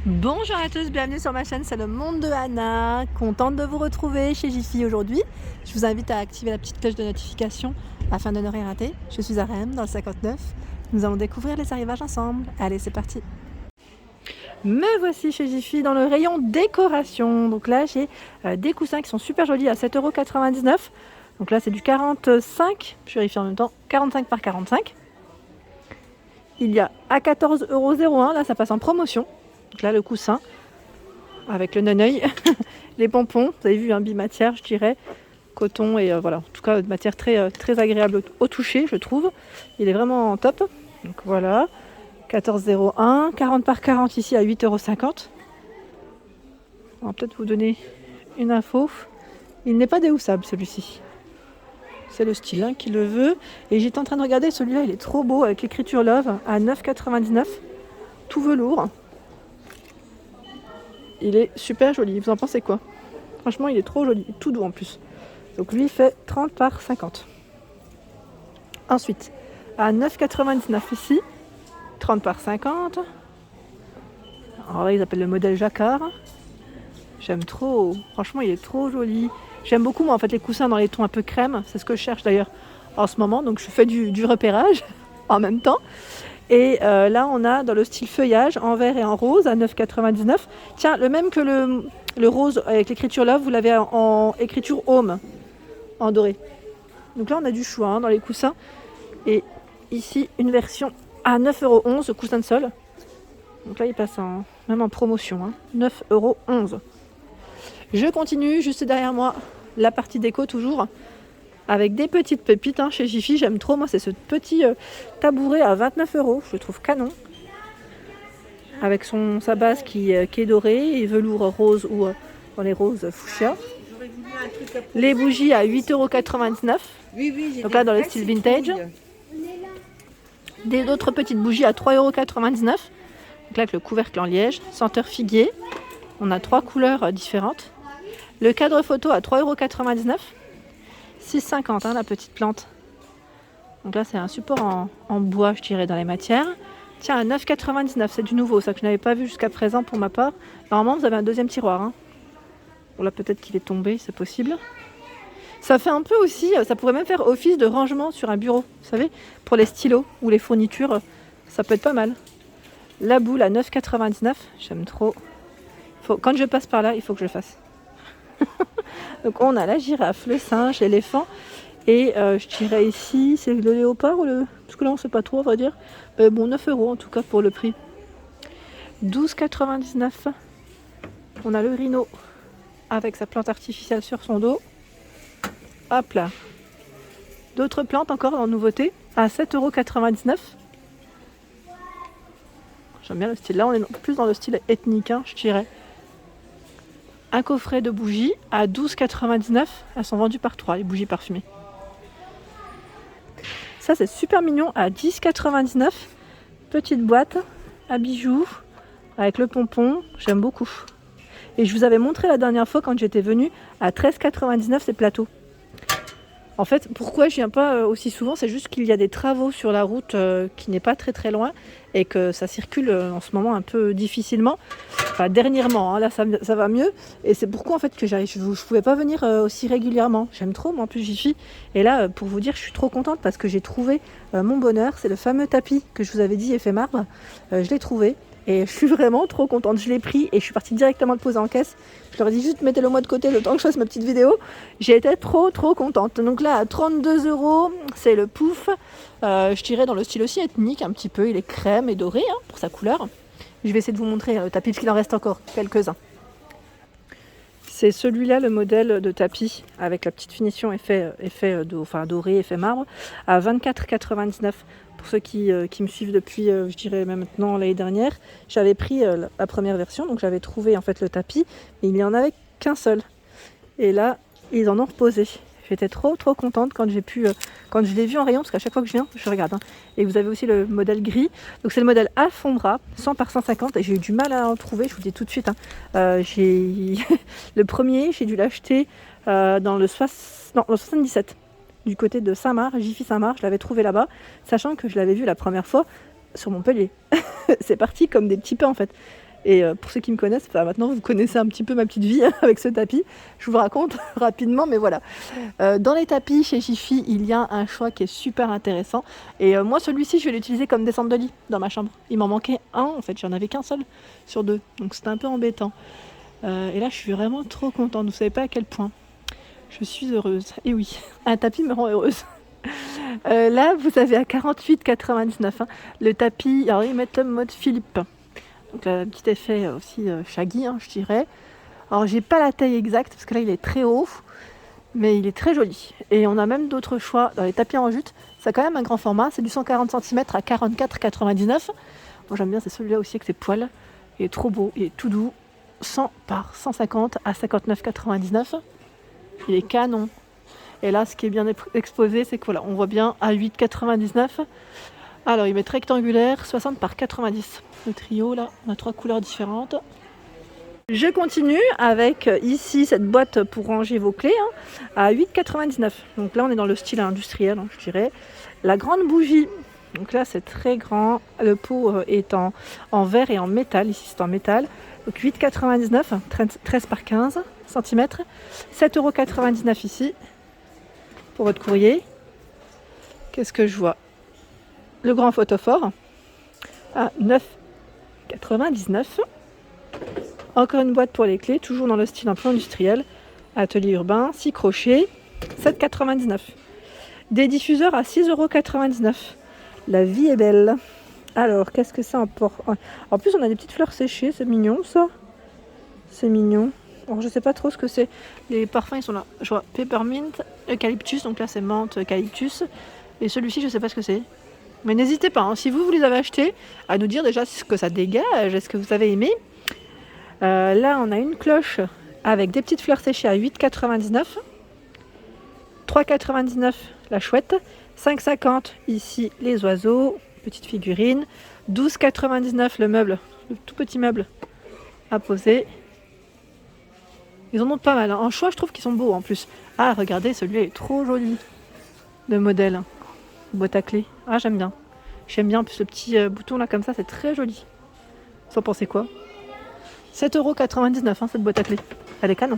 Bonjour à tous, bienvenue sur ma chaîne, c'est le monde de Anna. Contente de vous retrouver chez Jiffy aujourd'hui. Je vous invite à activer la petite cloche de notification afin de ne rien rater. Je suis à Rennes dans le 59. Nous allons découvrir les arrivages ensemble. Allez, c'est parti. Me voici chez Jiffy dans le rayon décoration. Donc là, j'ai des coussins qui sont super jolis à 7,99 €. Donc là, c'est du 45, je vérifie en même temps, 45 par 45. Il y a à 14,01 €, là ça passe en promotion. Donc là, le coussin avec le non-œil, les pompons, vous avez vu, un bimatière, je dirais, coton et voilà, en tout cas de matière très agréable au toucher, je trouve. Il est vraiment top. Donc voilà, 14,01 €, 40 par 40 ici à 8,50 €. On va peut-être vous donner une info. Il n'est pas déhoussable celui-ci. C'est le style qui le veut. Et j'étais en train de regarder, celui-là, il est trop beau avec l'écriture Love à 9,99 €, tout velours. Il est super joli. Vous en pensez quoi? Franchement, il est trop joli. Tout doux en plus. Donc lui, il fait 30 par 50. Ensuite, à 9,99 € ici, 30 par 50. Alors là, ils appellent le modèle jacquard. J'aime trop. Franchement, il est trop joli. J'aime beaucoup, moi, en fait, les coussins dans les tons un peu crème. C'est ce que je cherche d'ailleurs en ce moment. Donc, je fais du repérage en même temps. Et là, on a dans le style feuillage, en vert et en rose, à 9,99 €. Tiens, le même que le rose avec l'écriture Love, vous l'avez en écriture Home, en doré. Donc là, on a du choix dans les coussins. Et ici, une version à 9,11 €, coussin de sol. Donc là, il passe même en promotion, 9,11 €. Je continue, juste derrière moi, la partie déco toujours, avec des petites pépites chez Jiffy. J'aime trop, moi, c'est ce petit tabouret à 29 €, je le trouve canon. Avec sa base qui est dorée et velours rose ou dans les roses fuchsia. Les bougies à 8,99 €. Oui, donc là, dans le style vintage. D'autres petites bougies à 3,99 €. Donc là, avec le couvercle en liège, senteur figuier. On a 3 couleurs différentes. Le cadre photo à 3,99 €. 6,50 € la petite plante. Donc là, c'est un support en bois, je dirais, dans les matières. Tiens, à 9,99 €, c'est du nouveau, ça que je n'avais pas vu jusqu'à présent pour ma part. Normalement, vous avez un deuxième tiroir. Bon, là, peut-être qu'il est tombé, c'est possible. Ça fait un peu aussi, ça pourrait même faire office de rangement sur un bureau, vous savez, pour les stylos ou les fournitures, ça peut être pas mal. La boule à 9,99 €, j'aime trop. Quand je passe par là, il faut que je le fasse. Donc on a la girafe, le singe, l'éléphant et je dirais ici c'est le léopard ou le... Parce que là on sait pas trop on va dire. Bon 9 € en tout cas pour le prix. 12,99 €. On a le rhino avec sa plante artificielle sur son dos. Hop là. D'autres plantes encore en nouveauté à 7,99 €. J'aime bien le style. Là on est plus dans le style ethnique je dirais. Un coffret de bougies à 12,99 €. Elles sont vendues par 3, les bougies parfumées. Ça, c'est super mignon à 10,99 €. Petite boîte à bijoux avec le pompon. J'aime beaucoup. Et je vous avais montré la dernière fois quand j'étais venue à 13,99 € ces plateaux. En fait, pourquoi je viens pas aussi souvent, c'est juste qu'il y a des travaux sur la route qui n'est pas très loin et que ça circule en ce moment un peu difficilement. Enfin, dernièrement, là ça va mieux. Et c'est pourquoi en fait que je ne pouvais pas venir aussi régulièrement. J'aime trop, moi en plus j'y suis. Et là, pour vous dire, je suis trop contente parce que j'ai trouvé mon bonheur. C'est le fameux tapis que je vous avais dit, effet marbre. Je l'ai trouvé. Et je suis vraiment trop contente, je l'ai pris et je suis partie directement le poser en caisse. Je leur ai dit juste mettez-le moi de côté le temps que je fasse ma petite vidéo. J'ai été trop contente. Donc là à 32 €, c'est le pouf. Je dirais dans le style aussi ethnique un petit peu. Il est crème et doré pour sa couleur. Je vais essayer de vous montrer le tapis parce qu'il en reste encore quelques-uns. C'est celui-là le modèle de tapis avec la petite finition effet doré, effet marbre à 24,99 €. Pour ceux qui me suivent depuis, je dirais même maintenant l'année dernière, j'avais pris la première version, donc j'avais trouvé en fait le tapis, mais il n'y en avait qu'un seul. Et là, ils en ont reposé. J'étais trop contente quand quand je l'ai vu en rayon, parce qu'à chaque fois que je viens, je regarde. Et vous avez aussi le modèle gris. Donc c'est le modèle Alfombra, 100 par 150, et j'ai eu du mal à en trouver, je vous dis tout de suite. Le premier, j'ai dû l'acheter dans le 77. Du côté de Saint-Marc, Jiffy Saint-Marc, je l'avais trouvé là-bas, sachant que je l'avais vu la première fois sur Montpellier. C'est parti comme des petits pains en fait. Et pour ceux qui me connaissent, maintenant vous connaissez un petit peu ma petite vie avec ce tapis. Je vous raconte rapidement, mais voilà. Dans les tapis chez Jiffy, il y a un choix qui est super intéressant. Et moi, celui-ci, je vais l'utiliser comme descente de lit dans ma chambre. Il m'en manquait un, en fait, j'en avais qu'un seul sur 2. Donc c'était un peu embêtant. Et là, je suis vraiment trop contente. Vous savez pas à quel point. Je suis heureuse. Et oui, un tapis me rend heureuse. Là, vous avez à 48,99 hein, le tapis. Alors, ils mettent mode Philippe. Donc, un petit effet aussi shaggy, hein, je dirais. Alors, j'ai pas la taille exacte parce que là, il est très haut, mais il est très joli. Et on a même d'autres choix dans les tapis en jute. C'est quand même un grand format. C'est du 140 cm à 44,99. Moi, j'aime bien, c'est celui-là aussi avec ses poils. Il est trop beau, il est tout doux. 100 par 150 à 59,99. Il est canon. Et là, ce qui est bien exposé, c'est que voilà, on voit bien à 8,99. Alors, il met rectangulaire, 60 par 90. Le trio, là, on a 3 couleurs différentes. Je continue avec ici cette boîte pour ranger vos clés hein, à 8,99. Donc là, on est dans le style industriel, hein, je dirais. La grande bougie. Donc là, c'est très grand. Le pot est en verre et en métal. Ici, c'est en métal. Donc 8,99, 13 par 15 cm. 7,99 € ici pour votre courrier. Qu'est-ce que je vois? Le grand photophore à 9,99 €. Encore une boîte pour les clés, toujours dans le style un peu industriel. Atelier urbain, 6 crochets, 7,99 €. Des diffuseurs à 6,99 €. La vie est belle. Alors, qu'est-ce que ça emporte? En plus, on a des petites fleurs séchées, c'est mignon ça. C'est mignon. Alors, je sais pas trop ce que c'est. Les parfums, ils sont là. Je vois peppermint, eucalyptus, donc là c'est menthe, eucalyptus. Et celui-ci, je sais pas ce que c'est. Mais n'hésitez pas, hein, si vous les avez achetés, à nous dire déjà ce que ça dégage, est-ce que vous avez aimé. Là, on a une cloche avec des petites fleurs séchées à 8,99 €. 3,99 € la chouette. 5,50 € ici les oiseaux, petite figurine. 12,99 € le meuble, le tout petit meuble à poser. Ils en ont pas mal. Hein. En choix, je trouve qu'ils sont beaux en plus. Ah, regardez, celui-là est trop joli. Le modèle. Boîte à clés. Ah, j'aime bien. J'aime bien en plus le petit bouton là comme ça, c'est très joli. Vous en pensez quoi? 7,99 € hein, cette boîte à clés. Elle est canon.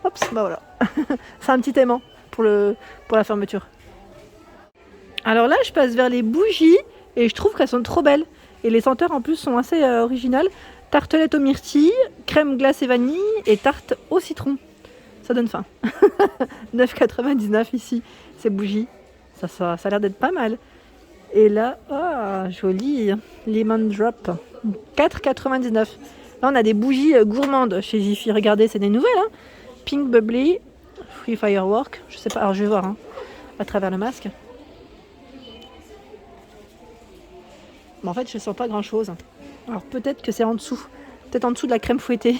Hop, bah voilà. C'est un petit aimant pour la fermeture. Alors là, je passe vers les bougies et je trouve qu'elles sont trop belles. Et les senteurs en plus sont assez originales. Tartelette aux myrtilles, crème glacée vanille et tarte au citron. Ça donne faim. 9,99 € ici, ces bougies. Ça a l'air d'être pas mal. Et là, oh, joli, lemon drop. 4,99 €. Là, on a des bougies gourmandes chez Jiffy. Regardez, c'est des nouvelles. Hein. Pink bubbly, free firework. Je sais pas, alors je vais voir hein, à travers le masque. Mais en fait, je sens pas grand chose. Alors peut-être que c'est en dessous. Peut-être en dessous de la crème fouettée.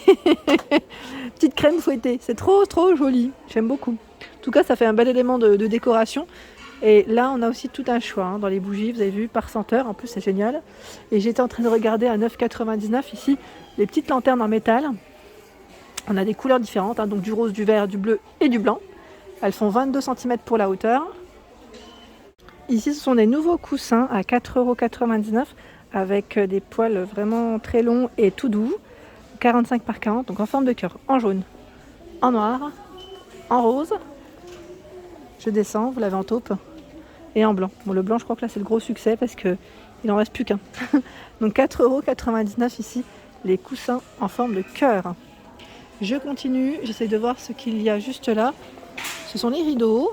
Petite crème fouettée. C'est trop joli. J'aime beaucoup. En tout cas, ça fait un bel élément de décoration. Et là, on a aussi tout un choix hein, dans les bougies. Vous avez vu, par senteur. En plus, c'est génial. Et j'étais en train de regarder à 9,99 € ici les petites lanternes en métal. On a des couleurs différentes. Hein, donc du rose, du vert, du bleu et du blanc. Elles font 22 cm pour la hauteur. Ici, ce sont des nouveaux coussins à 4,99 € avec des poils vraiment très longs et tout doux. 45 par 40, donc en forme de cœur, en jaune, en noir, en rose. Je descends, vous l'avez en taupe et en blanc. Bon, le blanc, je crois que là, c'est le gros succès parce qu'il n'en reste plus qu'un. Donc 4,99 € ici, les coussins en forme de cœur. Je continue, j'essaie de voir ce qu'il y a juste là. Ce sont les rideaux.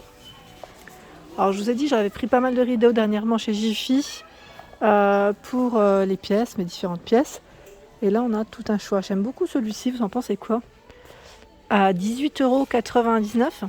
Alors je vous ai dit, j'avais pris pas mal de rideaux dernièrement chez Jiffy pour les pièces, mes différentes pièces. Et là, on a tout un choix. J'aime beaucoup celui-ci, vous en pensez quoi? À 18,99 €.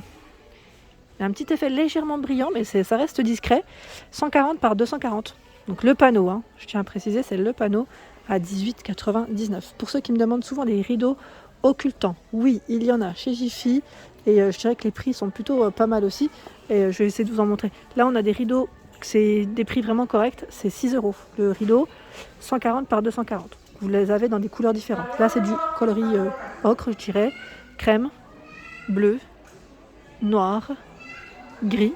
Il y a un petit effet légèrement brillant, mais ça reste discret. 140 par 240. Donc le panneau, hein, je tiens à préciser, c'est le panneau à 18,99 €. Pour ceux qui me demandent souvent les rideaux occultants, oui, il y en a chez Jiffy. Et je dirais que les prix sont plutôt pas mal aussi. Et je vais essayer de vous en montrer. Là, on a des rideaux, c'est des prix vraiment corrects. C'est 6 € le rideau, 140 par 240. Vous les avez dans des couleurs différentes. Là, c'est du coloris ocre, je dirais. Crème, bleu, noir, gris.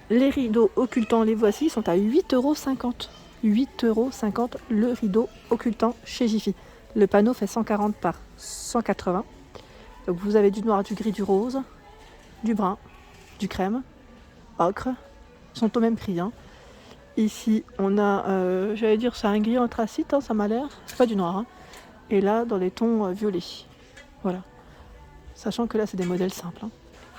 Les rideaux occultants, les voici, sont à 8,50 €. 8,50 € le rideau occultant chez Jiffy. Le panneau fait 140 par 180. Donc vous avez du noir, du gris, du rose, du brun, du crème, ocre. Ils sont au même prix. Hein. Ici, on a, j'allais dire, c'est un gris anthracite, hein, ça m'a l'air. C'est pas du noir. Hein. Et là, dans les tons violets. Voilà. Sachant que là, c'est des modèles simples. Hein.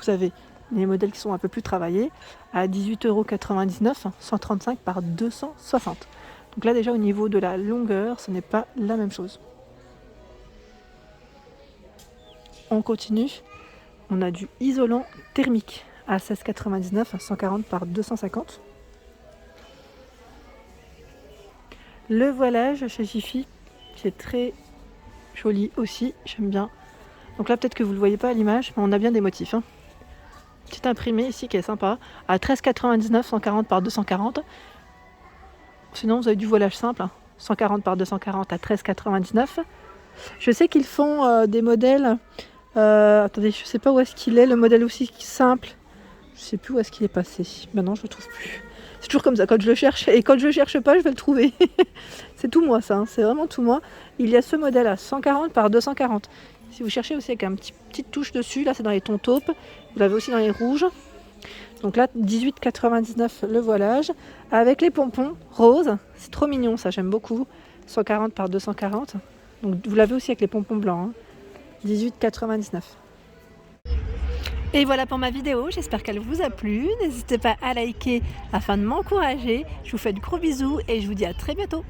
Vous avez les modèles qui sont un peu plus travaillés à 18,99 €, 135 par 260. Donc là, déjà, au niveau de la longueur, ce n'est pas la même chose. On continue. On a du isolant thermique à 16,99 €, 140 par 250. Le voilage chez Jiffy, c'est très joli aussi, j'aime bien. Donc là, peut-être que vous ne le voyez pas à l'image, mais on a bien des motifs. Hein. Petit imprimé ici qui est sympa, à 13,99 €, 140 par 240. Sinon, vous avez du voilage simple, hein, 140 par 240 à 13,99 €. Je sais qu'ils font des modèles. Attendez, je ne sais pas où est-ce qu'il est, le modèle aussi simple. Je ne sais plus où est-ce qu'il est passé. Maintenant, je ne le trouve plus. C'est toujours comme ça, quand je le cherche, et quand je le cherche pas, je vais le trouver. C'est tout moi ça, hein. C'est vraiment tout moi. Il y a ce modèle à 140 par 240. Si vous cherchez aussi avec une petite touche dessus, là c'est dans les tons taupes, vous l'avez aussi dans les rouges. Donc là, 18,99 € le voilage, avec les pompons roses. C'est trop mignon ça, j'aime beaucoup. 140 par 240. Donc vous l'avez aussi avec les pompons blancs. Hein. 18,99 €. Et voilà pour ma vidéo, j'espère qu'elle vous a plu. N'hésitez pas à liker afin de m'encourager. Je vous fais de gros bisous et je vous dis à très bientôt.